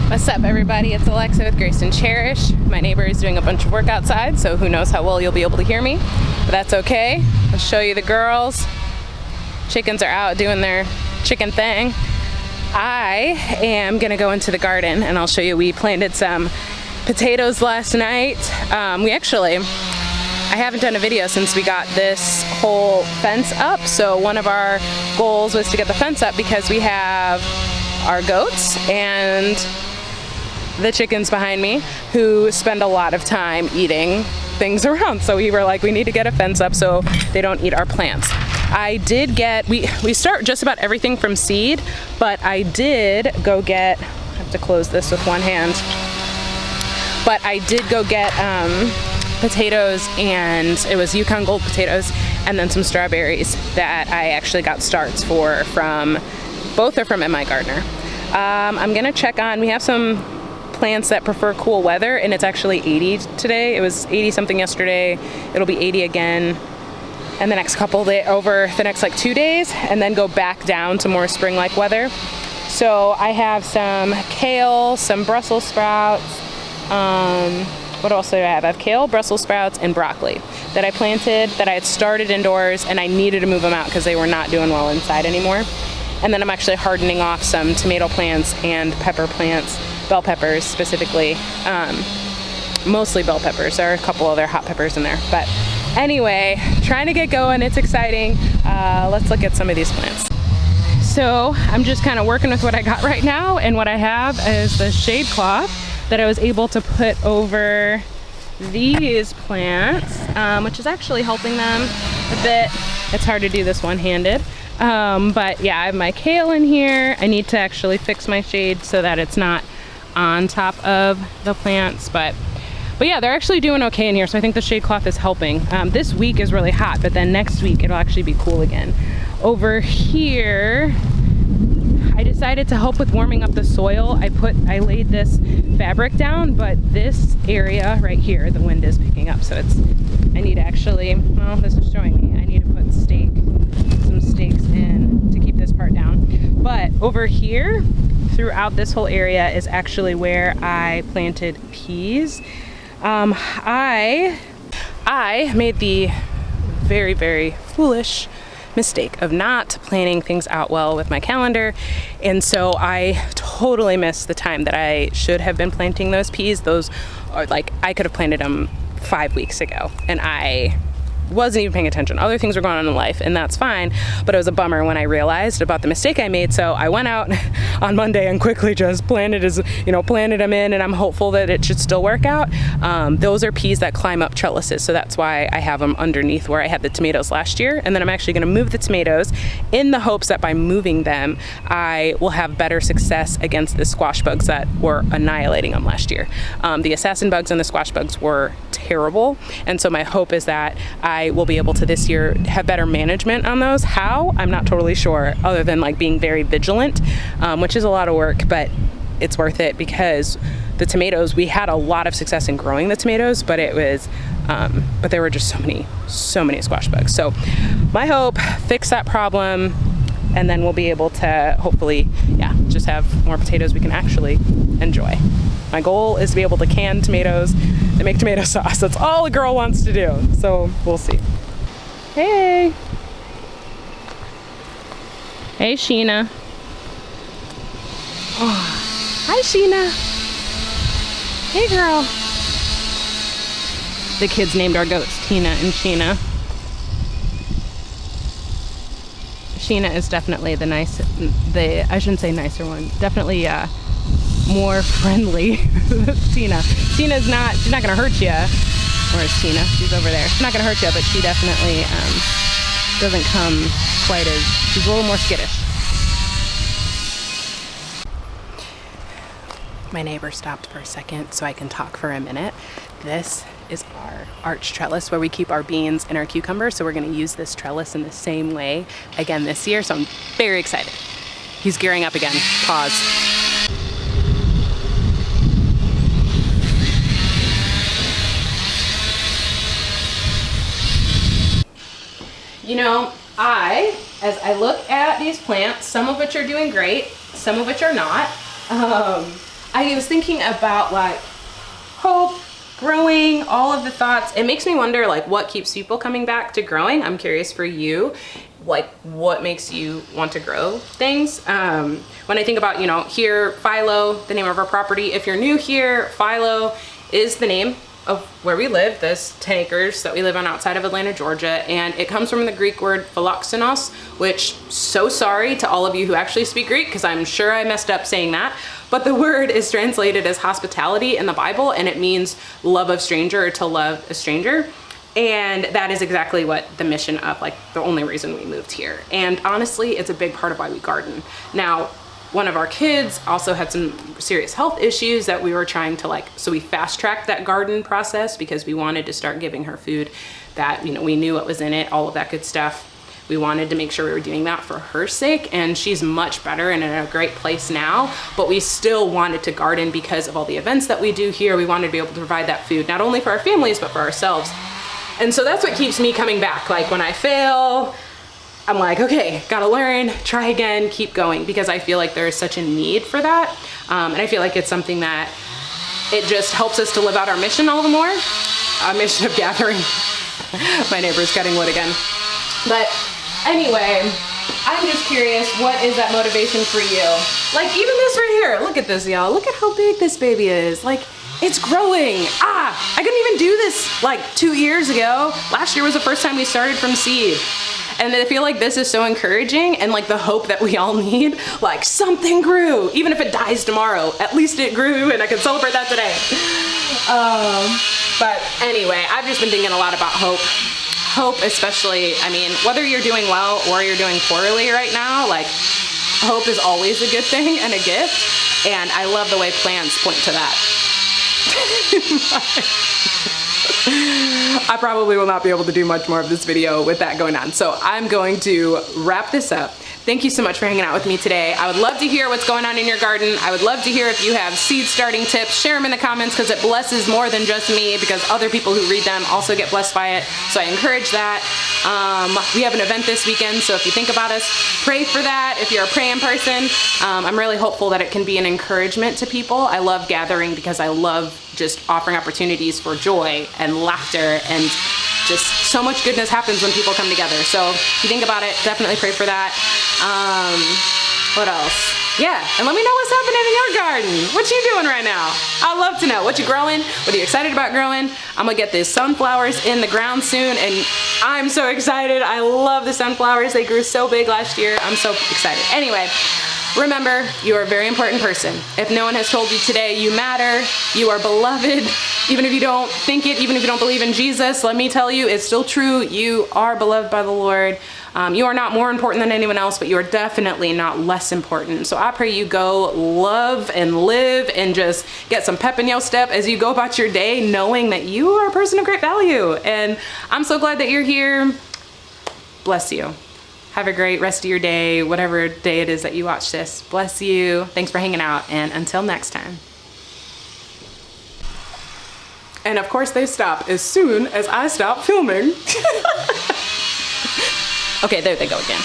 What's up, everybody? It's Alexa with Grace Cherish. My neighbor is doing a bunch of work outside, so who knows how well you'll be able to hear me, but that's okay. I'll show you the girls. Chickens are out doing their chicken thing. I am gonna go into the garden and I'll show you. We planted some potatoes last night. I haven't done a video since we got this whole fence up, so one of our goals was to get the fence up because we have our goats and the chickens behind me who spend a lot of time eating things around. So we were like, we need to get a fence up so they don't eat our plants. I did get, we start just about everything from seed, but I did go get, I have to close this with one hand, but I did go get potatoes, and it was Yukon Gold potatoes, and then some strawberries that I actually got starts for from, both are from MI Gardener. I'm gonna check on, we have some plants that prefer cool weather, and it's actually 80 today. It was 80 something yesterday. It'll be 80 again and the next couple days, over the next like 2 days, and then go back down to more spring-like weather. So I have some kale, some Brussels sprouts, what else do I have? I have kale, Brussels sprouts, and broccoli that I planted, that I had started indoors, and I needed to move them out because they were not doing well inside anymore. And then I'm actually hardening off some tomato plants and pepper plants, bell peppers specifically, mostly bell peppers. There are a couple other hot peppers in there. But anyway, trying to get going, it's exciting. Let's look at some of these plants. So I'm just kind of working with what I got right now, and what I have is the shade cloth that I was able to put over these plants, which is actually helping them a bit. It's hard to do this one-handed. But yeah, I have my kale in here. I need to actually fix my shade so that it's not on top of the plants, but yeah, they're actually doing okay in here, so I think the shade cloth is helping. This week is really hot, but then next week it'll actually be cool again. Over here, I decided to help with warming up the soil. I laid this fabric down, but this area right here, the wind is picking up, so I need to actually, well, this is showing me, I need to put some stakes in to keep this part down. But over here, throughout this whole area is actually where I planted peas. I made the very, very foolish mistake of not planning things out well with my calendar, and so I totally missed the time that I should have been planting those peas. Those are like, I could have planted them 5 weeks ago, and I wasn't even paying attention. Other things were going on in life, and that's fine, but it was a bummer when I realized about the mistake I made. So I went out on Monday and quickly just planted them in, and I'm hopeful that it should still work out. Those are peas that climb up trellises, so that's why I have them underneath where I had the tomatoes last year. And then I'm actually going to move the tomatoes in the hopes that by moving them, I will have better success against the squash bugs that were annihilating them last year. The assassin bugs and the squash bugs were terrible, and so my hope is that I will be able to this year have better management on those. How? I'm not totally sure, other than like being very vigilant, which is a lot of work, but it's worth it because the tomatoes, we had a lot of success in growing the tomatoes, but it was, but there were just so many squash bugs. So my hope, fix that problem, and then we'll be able to hopefully, yeah, just have more potatoes we can actually enjoy. My goal is to be able to can tomatoes and make tomato sauce. That's all a girl wants to do. So we'll see. Hey. Hey, Sheena. Oh, hi, Sheena. Hey, girl. The kids named our goats Tina and Sheena. Sheena is definitely I shouldn't say nicer one. Definitely more friendly. She's not gonna hurt you. Or is Tina? She's over there. She's not gonna hurt you, but she definitely doesn't come quite as, she's a little more skittish. My neighbor stopped for a second so I can talk for a minute. This is our arch trellis where we keep our beans and our cucumbers, so we're gonna use this trellis in the same way again this year, so I'm very excited. He's gearing up again. Pause. You know, as I look at these plants, some of which are doing great, some of which are not, I was thinking about like hope, growing, all of the thoughts. It makes me wonder like what keeps people coming back to growing. I'm curious for you, like what makes you want to grow things. When I think about, you know, here, Philo, the name of our property. If you're new here, Philo is the name of where we live, this 10 acres that we live on outside of Atlanta, Georgia. And it comes from the Greek word philoxenos, which, so sorry to all of you who actually speak Greek, because I'm sure I messed up saying that. But the word is translated as hospitality in the Bible, and it means love of stranger, or to love a stranger. And that is exactly what the mission of, like, the only reason we moved here. And honestly, it's a big part of why we garden. Now, one of our kids also had some serious health issues that we were trying to like, so we fast tracked that garden process because we wanted to start giving her food that, you know, we knew what was in it, all of that good stuff. We wanted to make sure we were doing that for her sake, and she's much better and in a great place now, but we still wanted to garden because of all the events that we do here. We wanted to be able to provide that food, not only for our families, but for ourselves. And so that's what keeps me coming back. Like when I fail, I'm like, okay, gotta learn, try again, keep going, because I feel like there is such a need for that. And I feel like it's something that it just helps us to live out our mission all the more, our mission of gathering. My neighbor's cutting wood again. But anyway, I'm just curious, what is that motivation for you? Like even this right here, look at this, y'all. Look at how big this baby is. Like, it's growing. I couldn't even do this like 2 years ago. Last year was the first time we started from seed. And I feel like this is so encouraging, and like the hope that we all need, like something grew. Even if it dies tomorrow, at least it grew and I can celebrate that today. But anyway, I've just been thinking a lot about hope. Hope especially, I mean, whether you're doing well or you're doing poorly right now, like hope is always a good thing and a gift. And I love the way plants point to that. I probably will not be able to do much more of this video with that going on. So I'm going to wrap this up. Thank you so much for hanging out with me today. I would love to hear what's going on in your garden. I would love to hear if you have seed starting tips. Share them in the comments, because it blesses more than just me, because other people who read them also get blessed by it. So I encourage that. We have an event this weekend, so if you think about us, pray for that. If you're a praying person, I'm really hopeful that it can be an encouragement to people. I love gathering because I love just offering opportunities for joy and laughter, and just so much goodness happens when people come together. So if you think about it, definitely pray for that. What else? Yeah, and let me know what's happening in your garden. What you doing right now? I'd love to know. What you growing? What are you excited about growing? I'm gonna get these sunflowers in the ground soon, and I'm so excited. I love the sunflowers. They grew so big last year. I'm so excited. Anyway, remember, you are a very important person. If no one has told you today, you matter, you are beloved. Even if you don't think it, even if you don't believe in Jesus, let me tell you, it's still true. You are beloved by the Lord. You are not more important than anyone else, but you are definitely not less important. So I pray you go love and live and just get some pep in your step as you go about your day, knowing that you are a person of great value. And I'm so glad that you're here. Bless you. Have a great rest of your day, whatever day it is that you watch this. Bless you. Thanks for hanging out, and until next time. And of course they stop as soon as I stop filming. Okay, there they go again.